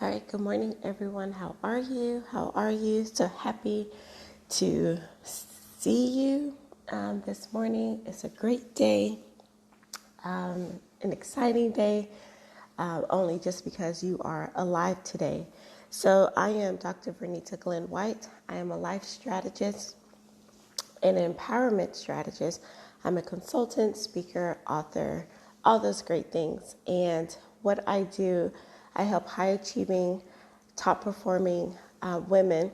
All right, good morning, everyone. How are you? How are you? So happy to see you this morning. It's a great day, an exciting day, only just because you are alive today. So I am Dr. Vernita Glenn White. I am a life strategist and an empowerment strategist. I'm a consultant, speaker, author, all those great things. And what I do, I help high achieving, top performing women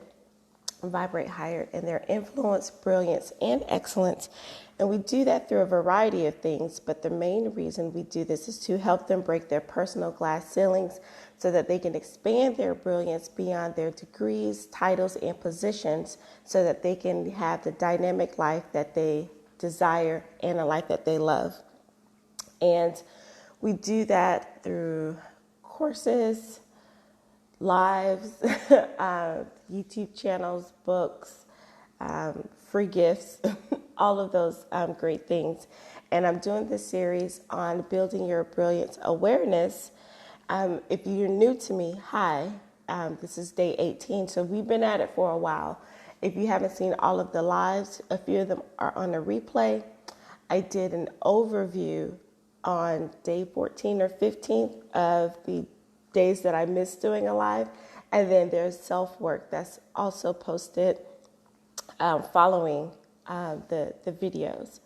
vibrate higher in their influence, brilliance, and excellence. And we do that through a variety of things, but the main reason we do this is to help them break their personal glass ceilings so that they can expand their brilliance beyond their degrees, titles, and positions so that they can have the dynamic life that they desire and a life that they love. And we do that through courses, lives, YouTube channels, books, free gifts, all of those great things. And I'm doing this series on building your brilliance awareness. If you're new to me, hi, this is day 18. So we've been at it for a while. If you haven't seen all of the lives, a few of them are on a replay. I did an overview on day 14 or 15 of the days that I missed doing a live. And then there's self-work that's also posted following the videos.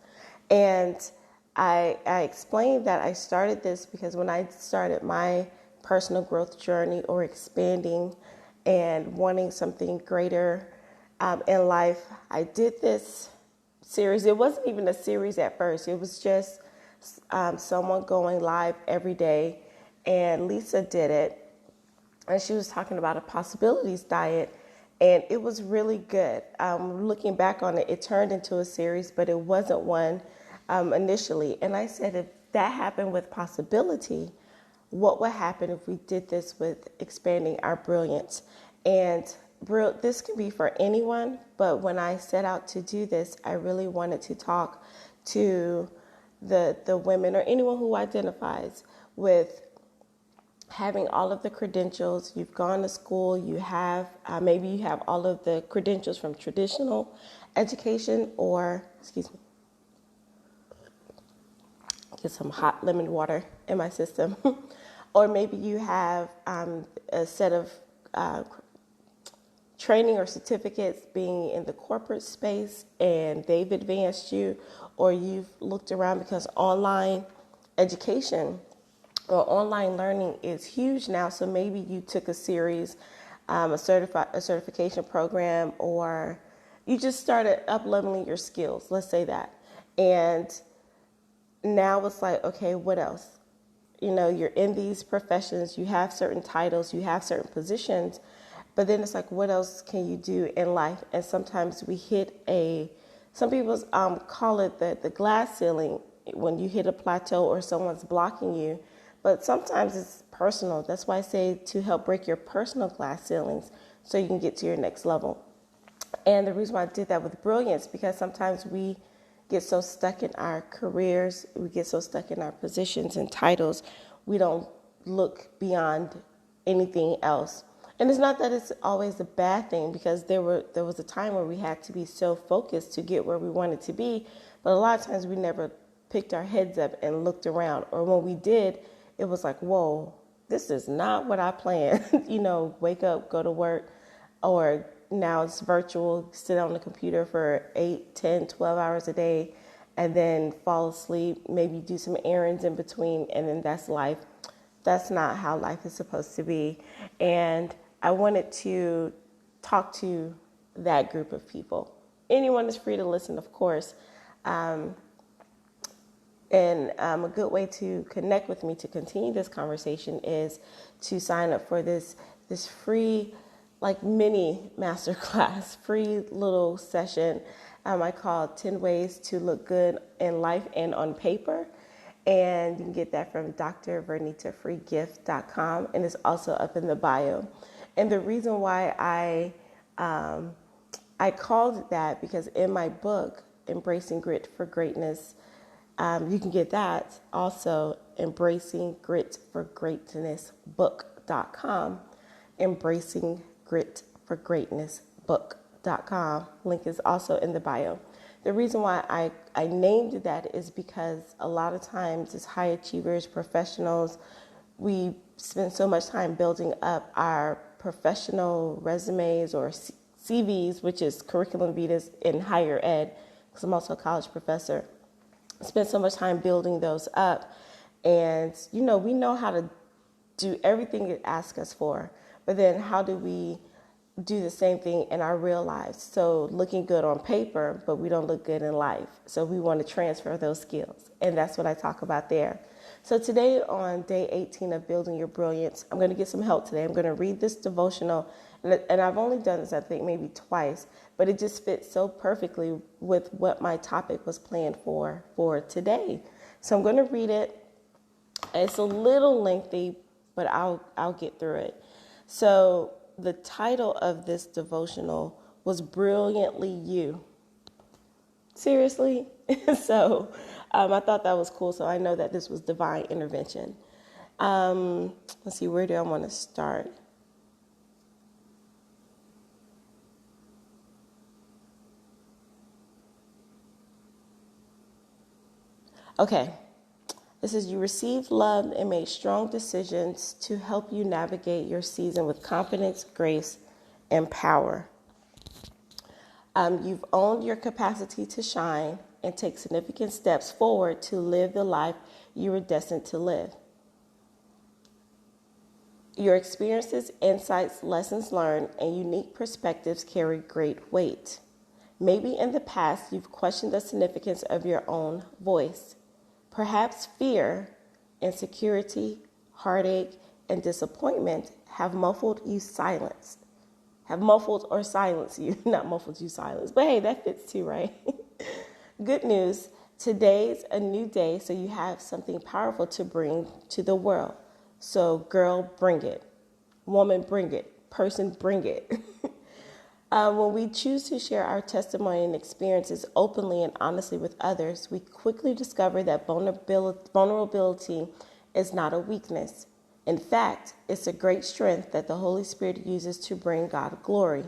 And I explained that I started this because when I started my personal growth journey or expanding and wanting something greater in life, I did this series. It wasn't even a series at first. It was just someone going live every day. And Lisa did it. And she was talking about a possibilities diet. And it was really good. Looking back on it, it turned into a series, but it wasn't one initially. And I said, if that happened with possibility, what would happen if we did this with expanding our brilliance? And this can be for anyone, but when I set out to do this, I really wanted to talk to the women or anyone who identifies with having all of the credentials. You've gone to school, you have, maybe you have all of the credentials from traditional education or, get some hot lemon water in my system. Or maybe you have a set of training or certificates being in the corporate space and they've advanced you, or you've looked around because online education or online learning is huge now. So maybe you took a series, a certification program, or you just started up-leveling your skills, let's say that. And now it's like, okay, what else? You know, you're in these professions, you have certain titles, you have certain positions, but then it's like, what else can you do in life? And sometimes we hit some people call it the glass ceiling when you hit a plateau or someone's blocking you. But sometimes it's personal. That's why I say to help break your personal glass ceilings so you can get to your next level. And the reason why I did that with brilliance, because sometimes we get so stuck in our careers, we get so stuck in our positions and titles, we don't look beyond anything else. And it's not that it's always a bad thing, because there was a time where we had to be so focused to get where we wanted to be. But a lot of times we never picked our heads up and looked around. Or when we did, it was like, whoa, this is not what I planned. Wake up, go to work, or now it's virtual, sit on the computer for 8, 10, 12 hours a day, and then fall asleep, maybe do some errands in between, and then that's life. That's not how life is supposed to be. And I wanted to talk to that group of people. Anyone is free to listen, of course. And a good way to connect with me to continue this conversation is to sign up for this free, like mini masterclass, free little session I call 10 Ways to Look Good in Life and on Paper. And you can get that from drvernitafreegift.com, and it's also up in the bio. And the reason why I called it that, because in my book, Embracing Grit for Greatness, you can get that also, Embracing Grit for Greatness book.com. Embracing Grit for Greatness book.com. Link is also in the bio. The reason why I named that is because a lot of times as high achievers, professionals, we spend so much time building up our professional resumes or CVs, which is curriculum vitae in higher ed, because I'm also a college professor. Spend so much time building those up. And, we know how to do everything it asks us for. But then how do we do the same thing in our real lives? So looking good on paper, but we don't look good in life. So we want to transfer those skills. And that's what I talk about there. So today on day 18 of Building Your Brilliance, I'm going to get some help today. I'm going to read this devotional. And I've only done this, I think, maybe twice. But it just fits so perfectly with what my topic was planned for today. So I'm going to read it. It's a little lengthy, but I'll get through it. So the title of this devotional was Brilliantly You. Seriously? So I thought that was cool. So I know that this was divine intervention. Let's see, where do I want to start? Okay. It says, you received love and made strong decisions to help you navigate your season with confidence, grace, and power. You've owned your capacity to shine and take significant steps forward to live the life you were destined to live. Your experiences, insights, lessons learned, and unique perspectives carry great weight. Maybe in the past, you've questioned the significance of your own voice. Perhaps fear, insecurity, heartache, and disappointment have muffled or silenced you. Not muffled you, silenced. But hey, that fits too, right? Good news. Today's a new day, so you have something powerful to bring to the world. So girl, bring it. Woman, bring it. Person, bring it. When we choose to share our testimony and experiences openly and honestly with others, we quickly discover that vulnerability is not a weakness. In fact, it's a great strength that the Holy Spirit uses to bring God glory.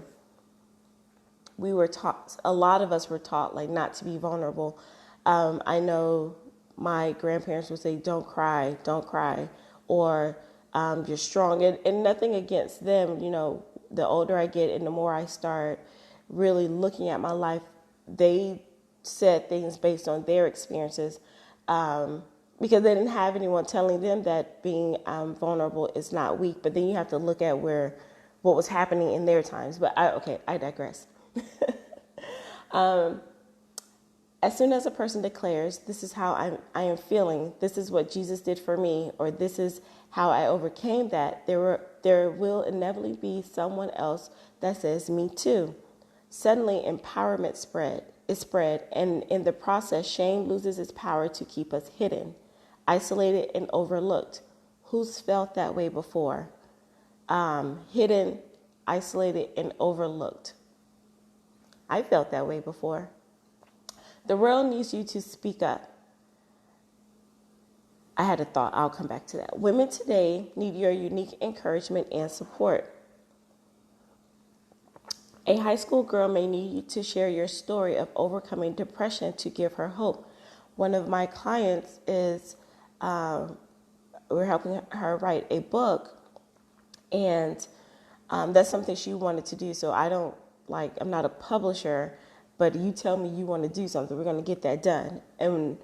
We were taught, a lot of us were taught, not to be vulnerable. I know my grandparents would say, don't cry, or you're strong. And nothing against them, the older I get and the more I start really looking at my life, they said things based on their experiences because they didn't have anyone telling them that being vulnerable is not weak. But then you have to look at what was happening in their times. But I digress. As soon as a person declares, this is how I am feeling, this is what Jesus did for me, or this is how I overcame that, there will inevitably be someone else that says, me too. Suddenly, empowerment is spread, and in the process, shame loses its power to keep us hidden, isolated, and overlooked. Who's felt that way before? Hidden, isolated, and overlooked. I felt that way before. The world needs you to speak up. I had a thought. I'll come back to that. Women today need your unique encouragement and support. A high school girl may need you to share your story of overcoming depression to give her hope. One of my clients is, we're helping her write a book, and that's something she wanted to do. So I'm not a publisher, but you tell me you want to do something, we're going to get that done. And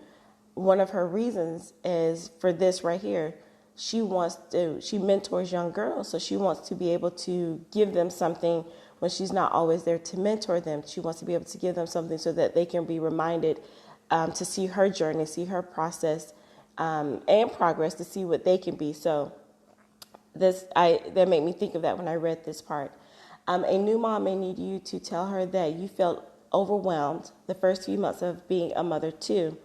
one of her reasons is for this right here. She mentors young girls, so she wants to be able to give them something when she's not always there to mentor them. She wants to be able to give them something so that they can be reminded to see her journey, see her process and progress, to see what they can be. So that made me think of that when I read this part. A new mom may need you to tell her that you felt overwhelmed the first few months of being a mother too.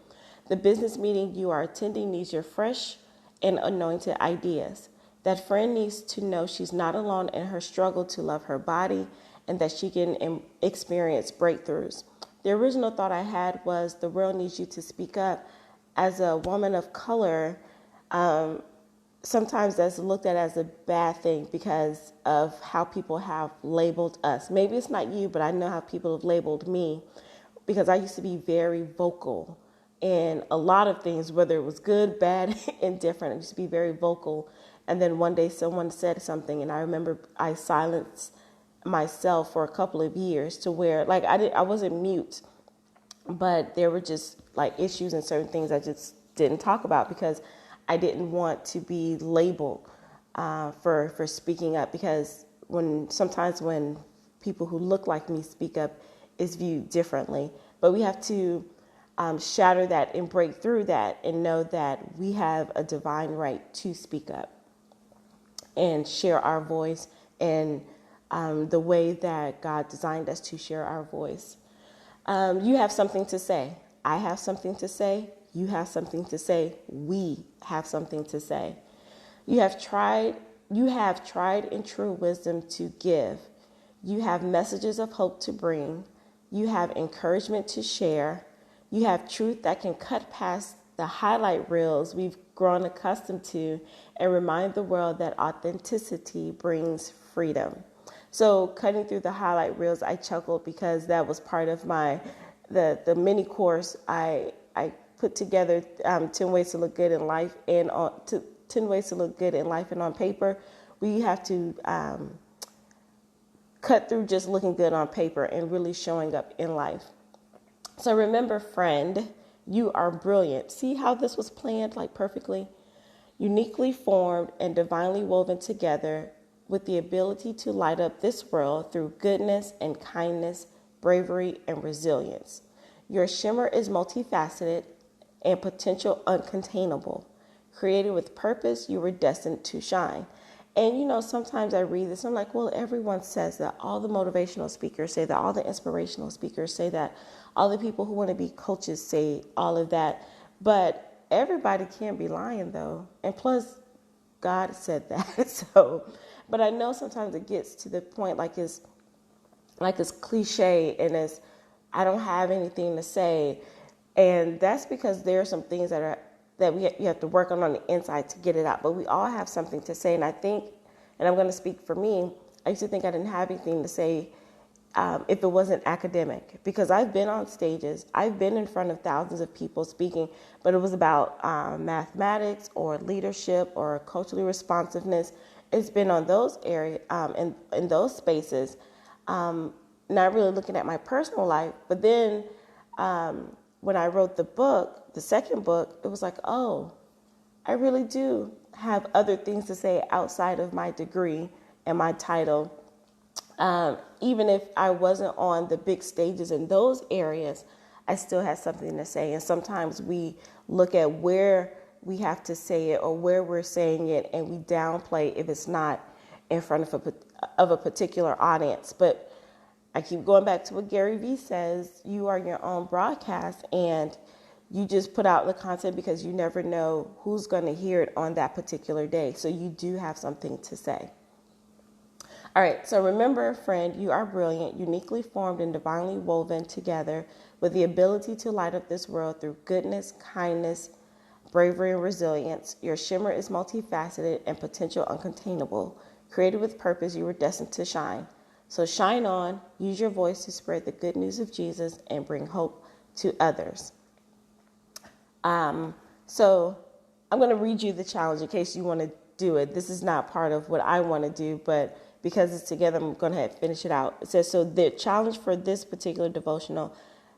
The business meeting you are attending needs your fresh and anointed ideas. That friend needs to know she's not alone in her struggle to love her body and that she can experience breakthroughs. The original thought I had was the world needs you to speak up. As a woman of color, sometimes that's looked at as a bad thing because of how people have labeled us. Maybe it's not you, but I know how people have labeled me, because I used to be very vocal in a lot of things, whether it was good, bad, indifferent. I used to be very vocal. And then one day someone said something, and I remember I silenced myself for a couple of years, to where like I wasn't mute, but there were just like issues and certain things I just didn't talk about, because I didn't want to be labeled for speaking up, because sometimes when people who look like me speak up, it's viewed differently. But we have to shatter that and break through that and know that we have a divine right to speak up and share our voice in the way that God designed us to share our voice. You have something to say. I have something to say. You have something to say. We have something to say. You have tried and true wisdom to give. You have messages of hope to bring. You have encouragement to share. You have truth that can cut past the highlight reels we've grown accustomed to and remind the world that authenticity brings freedom. So cutting through the highlight reels, I chuckled because that was part of the mini course I put together, 10 ways to look good in life, and 10 ways to look good in life and on paper. We have to cut through just looking good on paper and really showing up in life. So remember, friend, you are brilliant. See how this was planned like perfectly? Uniquely formed and divinely woven together, with the ability to light up this world through goodness and kindness, bravery and resilience. Your shimmer is multifaceted and potential uncontainable. Created with purpose, you were destined to shine. And sometimes I read this, I'm like, well, everyone says that. All the motivational speakers say that. All the inspirational speakers say that. All the people who want to be coaches say all of that. But everybody can't be lying, though. And plus, God said that. But I know sometimes it gets to the point like it's cliche, and it's, I don't have anything to say. And that's because there are some things that you have to work on the inside to get it out. But we all have something to say. And I think, and I'm going to speak for me, I used to think I didn't have anything to say if it wasn't academic. Because I've been on stages, I've been in front of thousands of people speaking, but it was about mathematics or leadership or culturally responsiveness. It's been on those areas, in those spaces, not really looking at my personal life. But then when I wrote the second book, it was like, oh, I really do have other things to say outside of my degree and my title. Even if I wasn't on the big stages in those areas, I still had something to say. And sometimes we look at where we have to say it or where we're saying it, and we downplay if it's not in front of a particular audience. But I keep going back to what Gary Vee says: you are your own broadcast, and you just put out the content because you never know who's going to hear it on that particular day. So you do have something to say. All right, so remember, friend, you are brilliant, uniquely formed and divinely woven together, with the ability to light up this world through goodness, kindness, bravery, and resilience. Your shimmer is multifaceted and potential uncontainable. Created with purpose, you were destined to shine. So shine on, use your voice to spread the good news of Jesus and bring hope to others. So I'm going to read you the challenge in case you want to do it. This is not part of what I want to do, but because it's together, I'm going to finish it out. It says, so the challenge for this particular devotional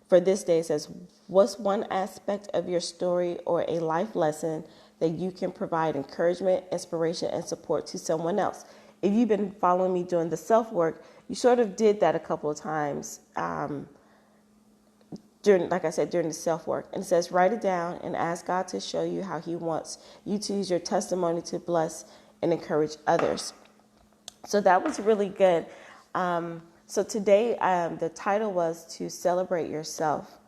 for this day says, what's one aspect of your story or a life lesson that you can provide encouragement, inspiration, and support to someone else? If you've been following me doing the self-work, you sort of did that a couple of times during the self-work. And it says, write it down and ask God to show you how he wants you to use your testimony to bless and encourage others. So that was really good. So today, the title was to celebrate yourself.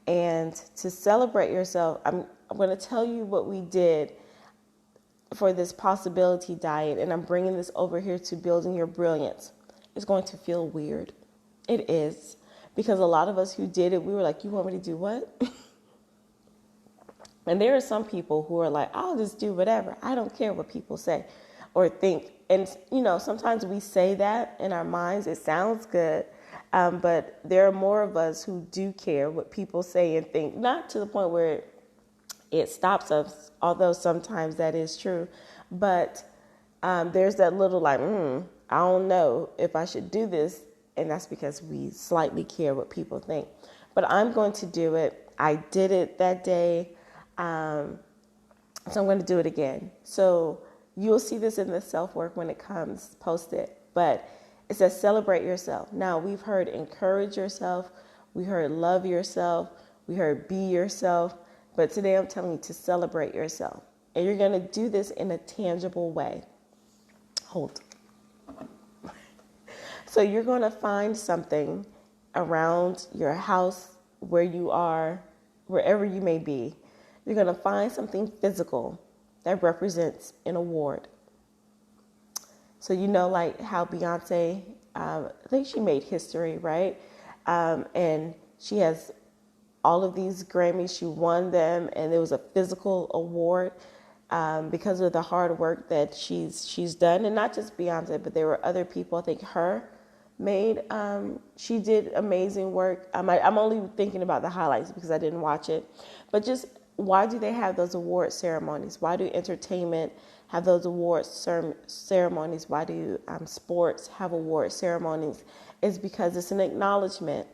And to celebrate yourself, I'm going to tell you what we did for this possibility diet. And I'm bringing this over here to building your brilliance. It's going to feel weird. It is. Because a lot of us who did it, we were like, you want me to do what? And there are some people who are like, I'll just do whatever. I don't care what people say or think. And, sometimes we say that in our minds. It sounds good. But there are more of us who do care what people say and think, not to the point where it stops us, although sometimes that is true. But there's that little like, I don't know if I should do this. And that's because we slightly care what people think. But I'm going to do it. I did it that day. So I'm going to do it again. So you'll see this in the self-work when it comes, post it. But it says celebrate yourself. Now, we've heard encourage yourself. We heard love yourself. We heard be yourself. But today I'm telling you to celebrate yourself. And you're going to do this in a tangible way. Hold. So you're going to find something around your house, where you are, wherever you may be. You're going to find something physical that represents an award. So like how Beyonce, I think she made history, right? And she has all of these Grammys. She won them, and there was a physical award because of the hard work that she's done. And not just Beyonce, but there were other people. I think she did amazing work. I'm only thinking about the highlights because I didn't watch it. But just why do they have those award ceremonies? Why do entertainment have those award ceremonies? Why do sports have award ceremonies? It's because it's an acknowledgement.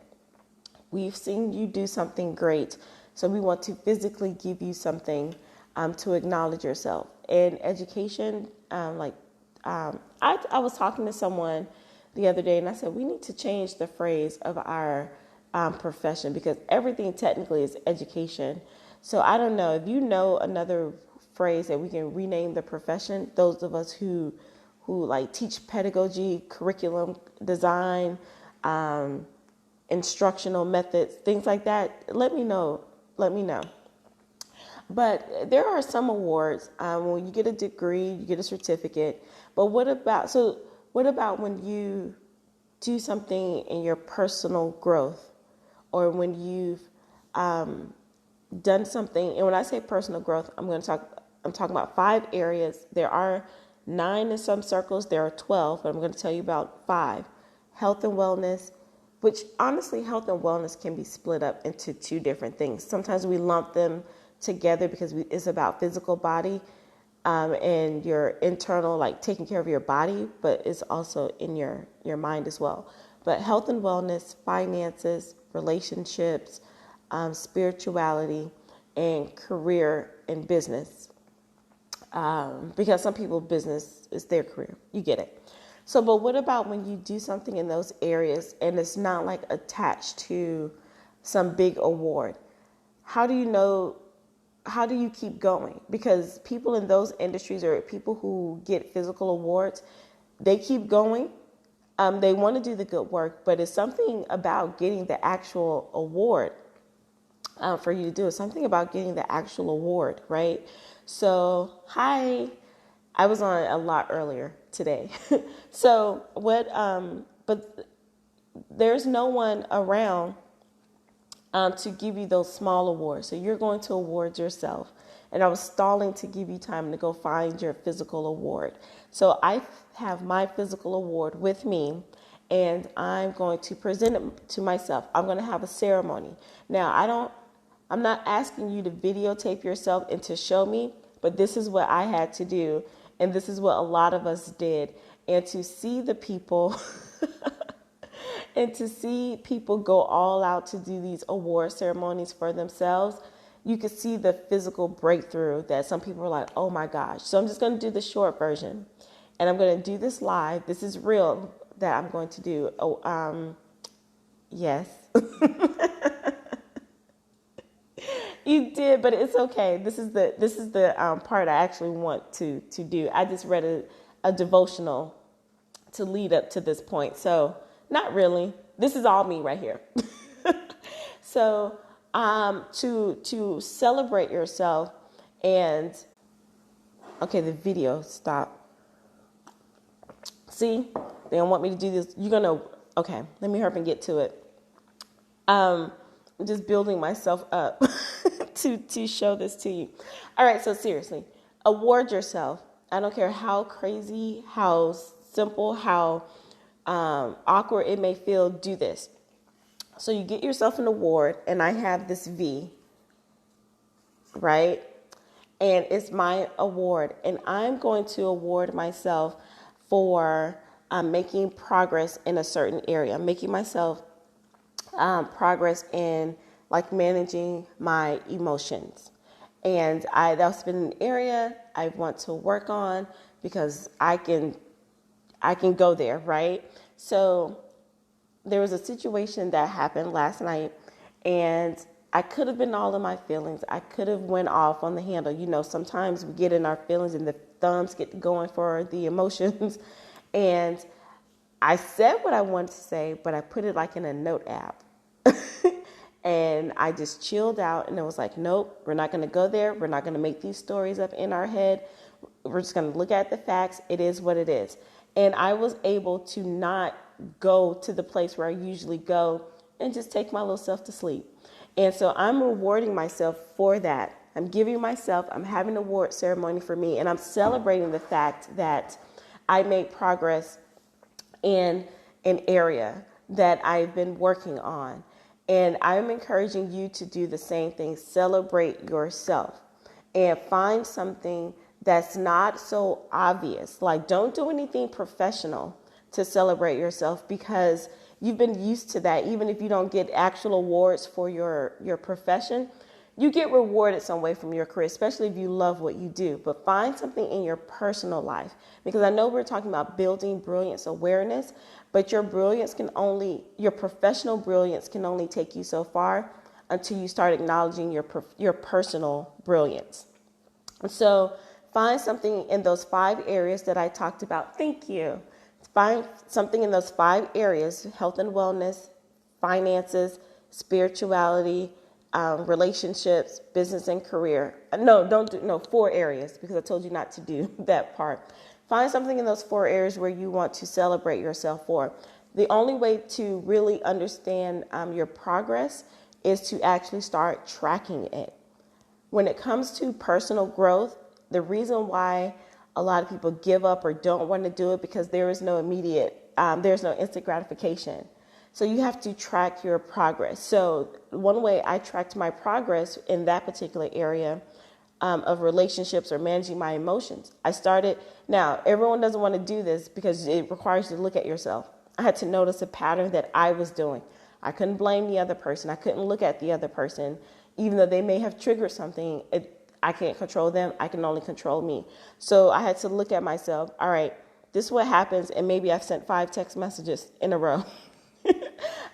We've seen you do something great, so we want to physically give you something to acknowledge yourself. In education, I was talking to someone the other day, and I said, we need to change the phrase of our profession, because everything technically is education. So I don't know if you know another phrase that we can rename the profession. Those of us who like teach pedagogy, curriculum design, instructional methods, things like that. Let me know. But there are some awards when you get a degree, you get a certificate. But what about when you do something in your personal growth, or when you've done something? And when I say personal growth, I'm talking about 5 areas. There are 9 in some circles. There are 12, but I'm going to tell you about 5. Health and wellness, which honestly, health and wellness can be split up into 2 different things. Sometimes we lump them together because it's about physical body and your internal, like taking care of your body, but it's also in your mind as well. But health and wellness, finances, relationships, spirituality, and career and business. Because some people, business is their career. You get it. So, but what about when you do something in those areas and it's not like attached to some big award? How do you keep going? Because people in those industries, or people who get physical awards, they keep going. They want to do the good work, but it's something about getting the actual award for you to do. It's something about getting the actual award, right? So, hi. I was on a lot earlier today. So but there's no one around to give you those small awards. So you're going to award yourself. And I was stalling to give you time to go find your physical award. So I have my physical award with me, and I'm going to present it to myself. I'm going to have a ceremony. Now, I'm not asking you to videotape yourself and to show me, but this is what I had to do. And this is what a lot of us did. And to see the people and to see people go all out to do these award ceremonies for themselves, you could see the physical breakthrough that some people are like, oh my gosh. So I'm just going to do the short version. And I'm going to do this live. This is real that I'm going to do. Yes. You did, but it's okay. This is the part I actually want to do. I just read a devotional to lead up to this point. So not really. This is all me right here. So to celebrate yourself, and okay, the video stopped. See, they don't want me to do this. Okay, let me hurry up and get to it. I'm just building myself up to show this to you. All right, so seriously, award yourself. I don't care how crazy, how simple, how awkward it may feel, do this. So you get yourself an award, and I have this V, right? And it's my award, and I'm going to award myself for making progress in a certain area. I'm making myself progress in like managing my emotions. And that's been an area I want to work on because I can go there, right? So there was a situation that happened last night, and I could have been all in my feelings. I could have went off on the handle. You know, sometimes we get in our feelings and the thumbs get going for the emotions. And I said what I wanted to say, but I put it like in a note app. And I just chilled out, and it was like, nope, we're not going to go there. We're not going to make these stories up in our head. We're just going to look at the facts. It is what it is. And I was able to not go to the place where I usually go and just take my little self to sleep. And so I'm rewarding myself for that. I'm having an award ceremony for me, and I'm celebrating the fact that I made progress in an area that I've been working on. And I'm encouraging you to do the same thing. Celebrate yourself and find something that's not so obvious. Like, don't do anything professional to celebrate yourself, because you've been used to that. Even if you don't get actual awards for your profession, you get rewarded some way from your career, especially if you love what you do. But find something in your personal life, because I know we're talking about building brilliance awareness, but your professional brilliance can only take you so far until you start acknowledging your personal brilliance. So find something in those 5 areas that I talked about. Thank you. Find something in those 5 areas: health and wellness, finances, spirituality, relationships, business and career. No, 4 areas, because I told you not to do that part. Find something in those 4 areas where you want to celebrate yourself for. The only way to really understand your progress is to actually start tracking it. When it comes to personal growth, the reason why a lot of people give up or don't want to do it, because there's no instant gratification. So you have to track your progress. So one way I tracked my progress in that particular area of relationships or managing my emotions, now everyone doesn't want to do this because it requires you to look at yourself. I had to notice a pattern that I was doing. I couldn't blame the other person. I couldn't look at the other person, even though they may have triggered something. I can't control them. I can only control me. So I had to look at myself. All right, this is what happens. And maybe I've sent 5 text messages in a row.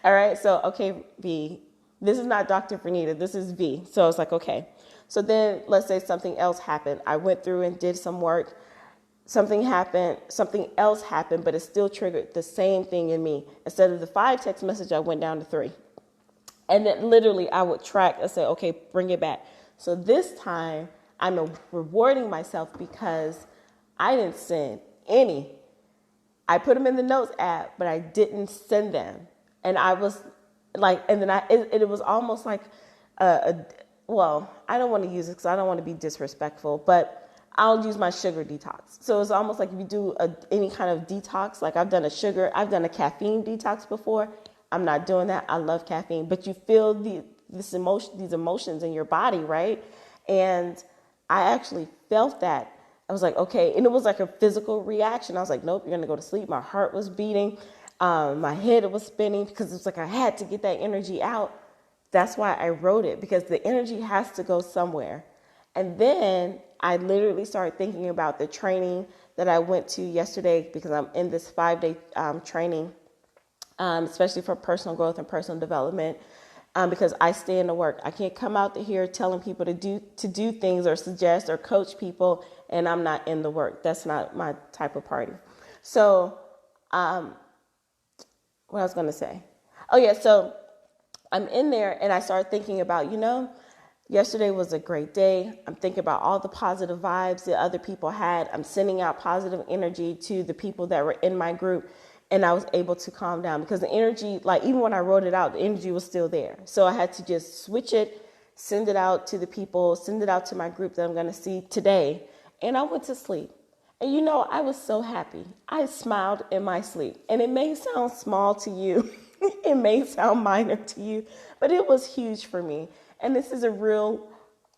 All right. So, okay, V, this is not Dr. Vernita. This is V. So it's like, okay. So then let's say something else happened. I went through and did some work. Something else happened, but it still triggered the same thing in me. Instead of the 5 text message, I went down to 3. And then literally I would track and say, okay, bring it back. So this time I'm rewarding myself because I didn't send any. I put them in the notes app, but I didn't send them. And I was like, and then it was almost like, well, I don't want to use it because I don't want to be disrespectful, but I'll use my sugar detox. So it's almost like if you do any kind of detox, like I've done a caffeine detox before. I'm not doing that. I love caffeine, but you feel these emotions in your body, right? And I actually felt that. I was like, okay. And it was like a physical reaction. I was like, nope, you're going to go to sleep. My heart was beating. My head was spinning because it was like I had to get that energy out. That's why I wrote it, because the energy has to go somewhere. And then I literally started thinking about the training that I went to yesterday, because I'm in this 5-day training, especially for personal growth and personal development, because I stay in the work. I can't come out here telling people to do things or suggest or coach people, and I'm not in the work. That's not my type of party. So what I was going to say. Oh, yeah. So I'm in there and I started thinking about, yesterday was a great day. I'm thinking about all the positive vibes that other people had. I'm sending out positive energy to the people that were in my group. And I was able to calm down because the energy, like even when I wrote it out, the energy was still there. So I had to just switch it, send it out to the people, send it out to my group that I'm going to see today. And I went to sleep. And you know, I was so happy. I smiled in my sleep. And it may sound small to you. It may sound minor to you, but it was huge for me. And this is a real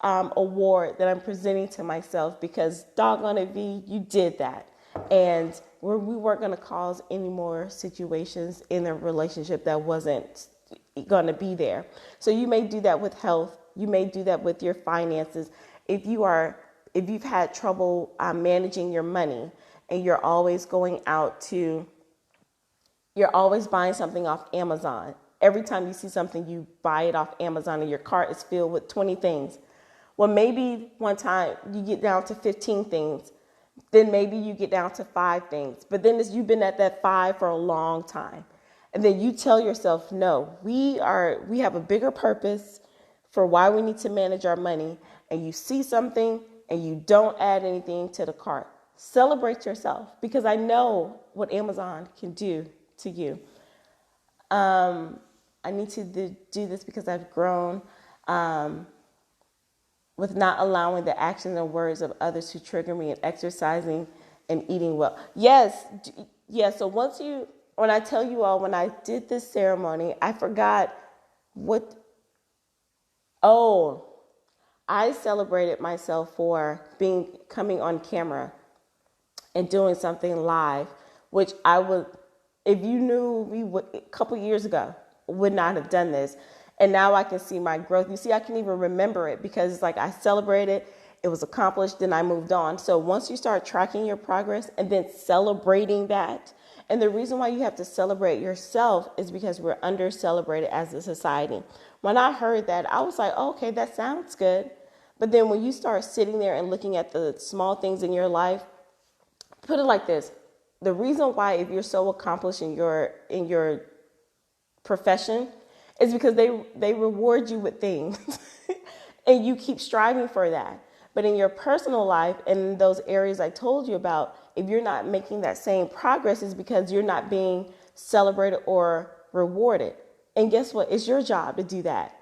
award that I'm presenting to myself because doggone it, V, you did that. And we weren't going to cause any more situations in a relationship that wasn't going to be there. So you may do that with health. You may do that with your finances. If you've had trouble managing your money and you're always buying something off Amazon. Every time you see something, you buy it off Amazon and your cart is filled with 20 things. Well, maybe one time you get down to 15 things. Then maybe you get down to 5 things. But then you've been at that 5 for a long time. And then you tell yourself, no, we have a bigger purpose for why we need to manage our money. And you see something and you don't add anything to the cart. Celebrate yourself because I know what Amazon can do to you. I need to do this because I've grown with not allowing the actions and words of others to trigger me and exercising and eating well. Yes. So when I tell you all, when I did this ceremony, I forgot I celebrated myself for coming on camera and doing something live, which I would, if you knew me a couple years ago, would not have done this. And now I can see my growth. You see, I can even remember it because it's like I celebrated, it was accomplished, then I moved on. So once you start tracking your progress and then celebrating that, and the reason why you have to celebrate yourself is because we're under-celebrated as a society. When I heard that, I was like, okay, that sounds good. But then when you start sitting there and looking at the small things in your life, put it like this. The reason why if you're so accomplished in your profession is because they reward you with things and you keep striving for that. But in your personal life and in those areas I told you about, if you're not making that same progress, is because you're not being celebrated or rewarded. And guess what? It's your job to do that.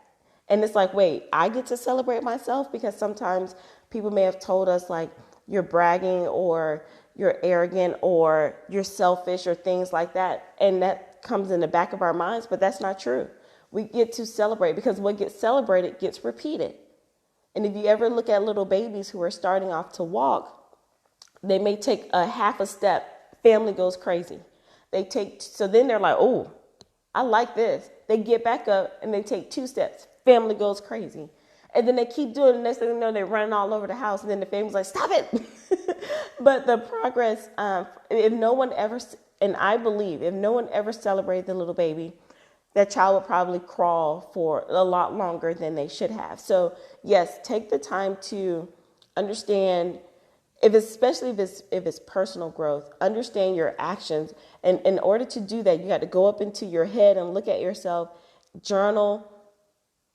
And it's like, wait, I get to celebrate myself? Because sometimes people may have told us like you're bragging or you're arrogant or you're selfish or things like that. And that comes in the back of our minds, but that's not true. We get to celebrate because what gets celebrated gets repeated. And if you ever look at little babies who are starting off to walk, they may take a half a step, family goes crazy. So then they're like, oh, I like this. They get back up and they take 2 steps, family goes crazy. And then they keep doing it. The next thing you know, they're running all over the house. And then the family's like, stop it. But the progress, if no one ever celebrated the little baby, that child would probably crawl for a lot longer than they should have. So yes, take the time to understand, especially if it's personal growth, understand your actions. And in order to do that, you got to go up into your head and look at yourself, journal,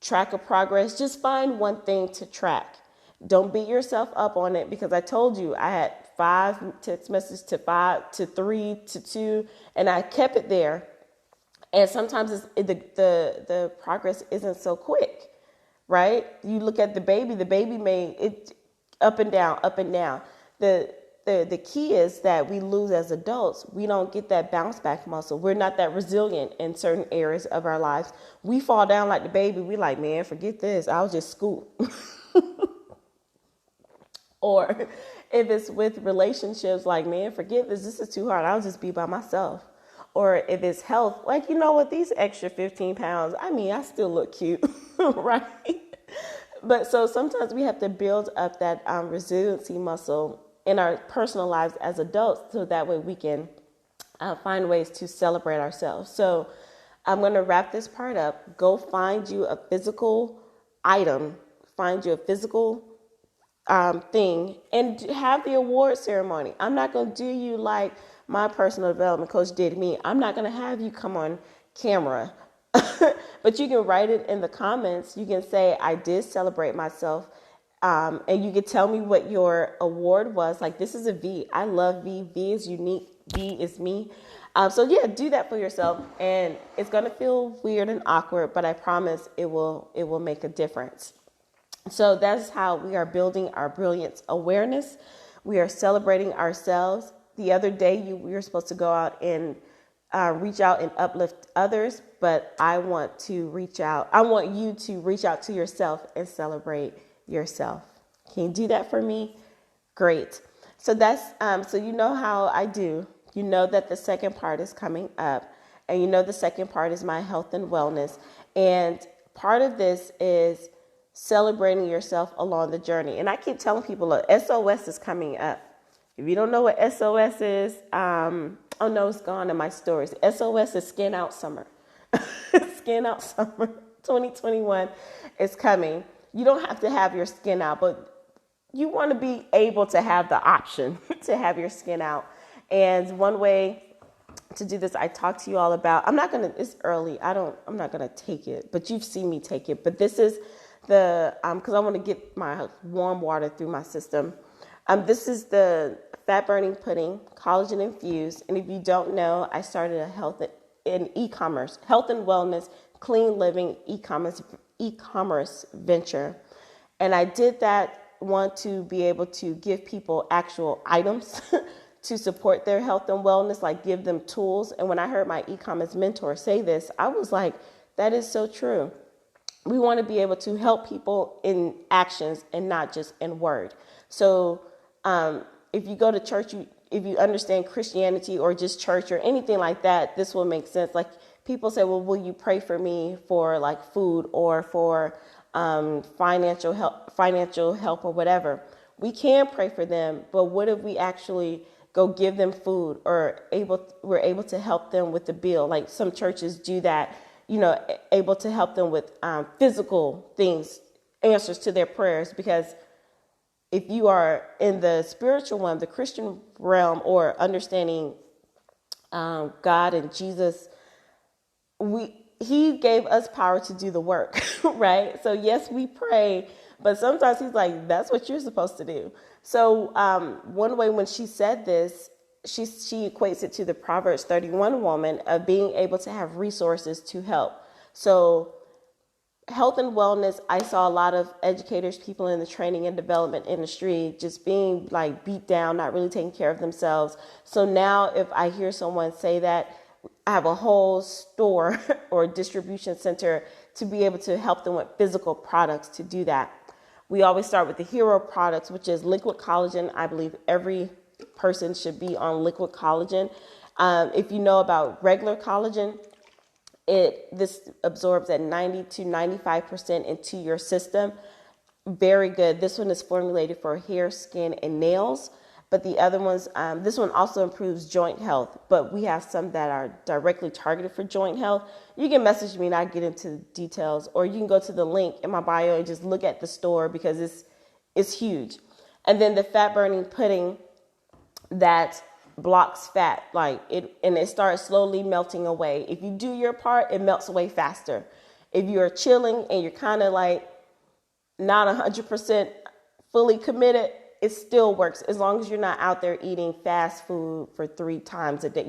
track of progress. Just find one thing to track. Don't beat yourself up on it because I told you I had 5 text messages to 5 to 3 to 2, and I kept it there. And sometimes the progress isn't so quick, right? You look at the baby up and down, up and down. The key is that we lose as adults. We don't get that bounce back muscle. We're not that resilient in certain areas of our lives. We fall down like the baby. We like, man, forget this. I'll just scoot. Or if it's with relationships, like, man, forget this. This is too hard. I'll just be by myself. Or if it's health, like, you know what, these extra 15 pounds, I still look cute, right? But so sometimes we have to build up that resiliency muscle in our personal lives as adults so that way we can find ways to celebrate ourselves. So I'm going to wrap this part up. Go find you a physical item, find you a physical thing, and have the award ceremony. I'm not going to do you like my personal development coach did me. I'm not going to have you come on camera, but you can write it in the comments. You can say, I did celebrate myself. And you can tell me what your award was. Like, this is a V. I love V. V is unique. V is me. So yeah, do that for yourself. And it's going to feel weird and awkward, but I promise it will make a difference. So that's how we are building our brilliance awareness. We are celebrating ourselves. The other day, we were supposed to go out and reach out and uplift others, but I want to reach out. I want you to reach out to yourself and celebrate yourself. Can you do that for me? Great. So that's so you know how I do. You know that the second part is coming up, and you know the second part is my health and wellness. And part of this is celebrating yourself along the journey. And I keep telling people, look, SOS is coming up. If you don't know what SOS is, oh no, it's gone in my stories. SOS is Skin Out Summer. Skin Out Summer 2021 is coming. You don't have to have your skin out, but you want to be able to have the option to have your skin out. And one way to do this, I talked to you all about, it's early. I'm not going to take it, but you've seen me take it. But this is because I want to get my warm water through my system. This is the fat burning pudding, collagen infused. And if you don't know, I started a health and wellness, clean living e-commerce venture. And I did that, want to be able to give people actual items to support their health and wellness, like give them tools. And when I heard my e-commerce mentor say this, I was like, that is so true. We want to be able to help people in actions and not just in word. So if you go to church, if you understand Christianity or just church or anything like that, this will make sense. Like people say, well, will you pray for me for like food or for financial help or whatever? We can pray for them, but what if we actually go give them food or we're able to help them with the bill? Like some churches do that, able to help them with physical things, answers to their prayers. Because if you are in the spiritual realm, the Christian realm, or understanding God and Jesus, he gave us power to do the work, right? So yes, we pray, but sometimes he's like, that's what you're supposed to do. So one way when she said this, she equates it to the Proverbs 31 woman of being able to have resources to help. So health and wellness, I saw a lot of educators, people in the training and development industry just being like beat down, not really taking care of themselves. So now if I hear someone say that, I have a whole store or distribution center to be able to help them with physical products to do that. We always start with the hero products, which is liquid collagen. I believe every person should be on liquid collagen. If you know about regular collagen, this absorbs at 90 to 95% into your system. Very good. This one is formulated for hair, skin, and nails. But the other ones, this one also improves joint health. But we have some that are directly targeted for joint health. You can message me and I get into details. Or you can go to the link in my bio and just look at the store because it's huge. And then the fat burning pudding that blocks fat, and it starts slowly melting away. If you do your part, it melts away faster. If you're chilling and you're kind of like not 100% fully committed, it still works as long as you're not out there eating fast food for 3 times a day.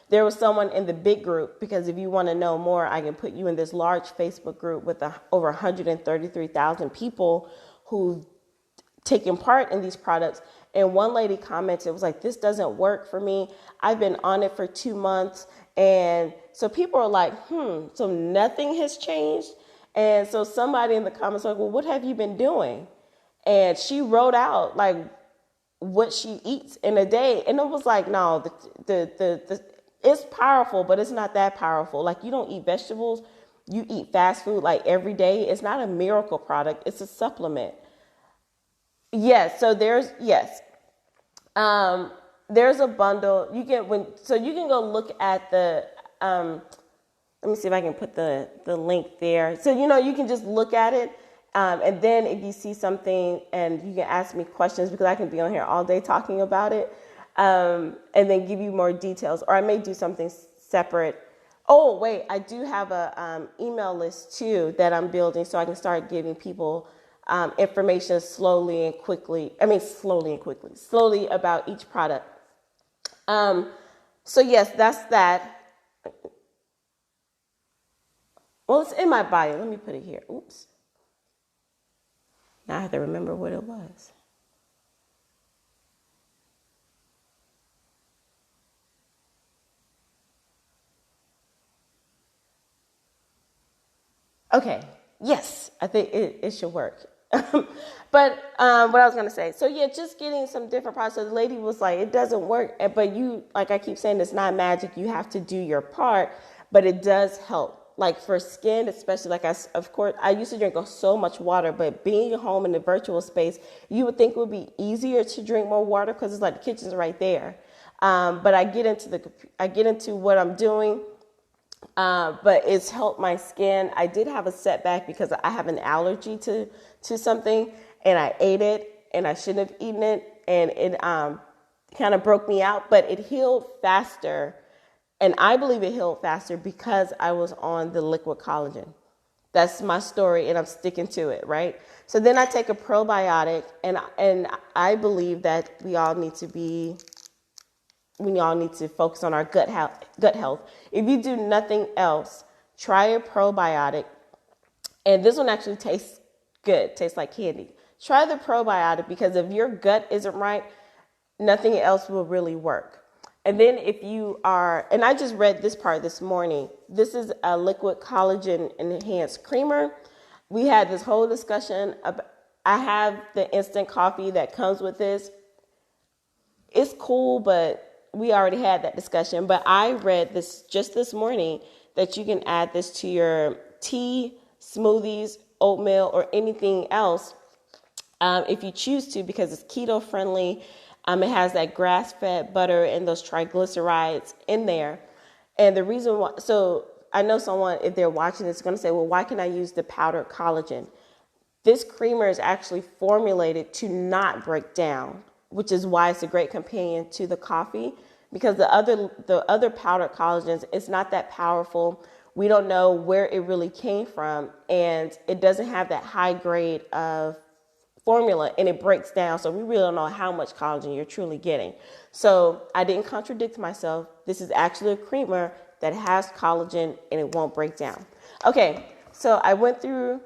There was someone in the big group, because if you want to know more, I can put you in this large Facebook group with over 133,000 people who've taken part in these products. And one lady commented, it was like, this doesn't work for me. I've been on it for 2 months. And so people are like, so nothing has changed. And so somebody in the comments was like, well, what have you been doing? And she wrote out like what she eats in a day. And it was like, no, it's powerful, but it's not that powerful. Like you don't eat vegetables, you eat fast food like every day. It's not a miracle product. It's a supplement. Yes. So there's a bundle you can you can go look at the, let me see if I can put the link there. So, you can just look at it. And then if you see something, and you can ask me questions, because I can be on here all day talking about it, and then give you more details, or I may do something separate. Oh, wait, I do have a email list too that I'm building, so I can start giving people information slowly about each product. So yes, that's that. Well, it's in my bio. Let me put it here. Oops. Now I have to remember what it was. Okay. Yes, I think it should work. But what I was gonna say, so yeah, just getting some different products. So the lady was like, "It doesn't work," but you, like I keep saying, it's not magic. You have to do your part, but it does help. Like for skin, especially, like of course, I used to drink so much water, but being at home in the virtual space, you would think it would be easier to drink more water because it's like the kitchen's right there. But I get into what I'm doing. But it's helped my skin. I did have a setback because I have an allergy to something, and I ate it, and I shouldn't have eaten it, and it kind of broke me out. But it healed faster, and I believe it healed faster because I was on the liquid collagen. That's my story, and I'm sticking to it, right? So then I take a probiotic, and I believe that we all need to focus on our gut health. If you do nothing else, try a probiotic. And this one actually tastes good, tastes like candy. Try the probiotic because if your gut isn't right, nothing else will really work. And then if you are, and I just read this part this morning, this is a liquid collagen enhanced creamer. We had this whole discussion. I have the instant coffee that comes with this. It's cool, but we already had that discussion. But I read this just this morning that you can add this to your tea, smoothies, oatmeal, or anything else if you choose to, because it's keto friendly. It has that grass-fed butter and those triglycerides in there. And the reason why, so I know someone, if they're watching this, is going to say, well, why can I use the powdered collagen? This creamer is actually formulated to not break down, which is why it's a great companion to the coffee, because the other powdered collagens, it's not that powerful. We don't know where it really came from, and it doesn't have that high grade of formula, and it breaks down. So we really don't know how much collagen you're truly getting. So I didn't contradict myself. This is actually a creamer that has collagen and it won't break down. Okay, so I went through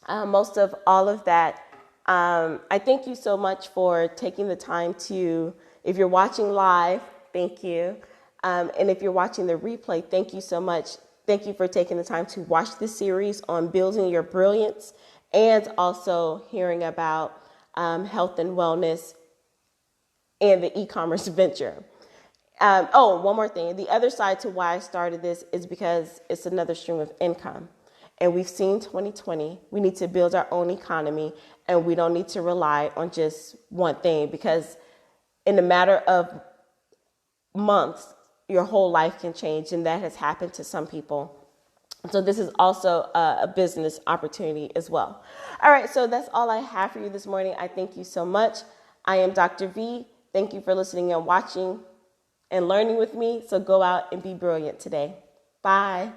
most of all of that. I thank you so much for taking the time to, if you're watching live, thank you. And if you're watching the replay, thank you so much. Thank you for taking the time to watch this series on building your brilliance and also hearing about health and wellness and the e-commerce venture. One more thing. The other side to why I started this is because it's another stream of income. And we've seen 2020. We need to build our own economy, and we don't need to rely on just one thing, because in a matter of months, your whole life can change, and that has happened to some people. So this is also a business opportunity as well. All right, so that's all I have for you this morning. I thank you so much. I am Dr. V. Thank you for listening and watching and learning with me. So go out and be brilliant today. Bye.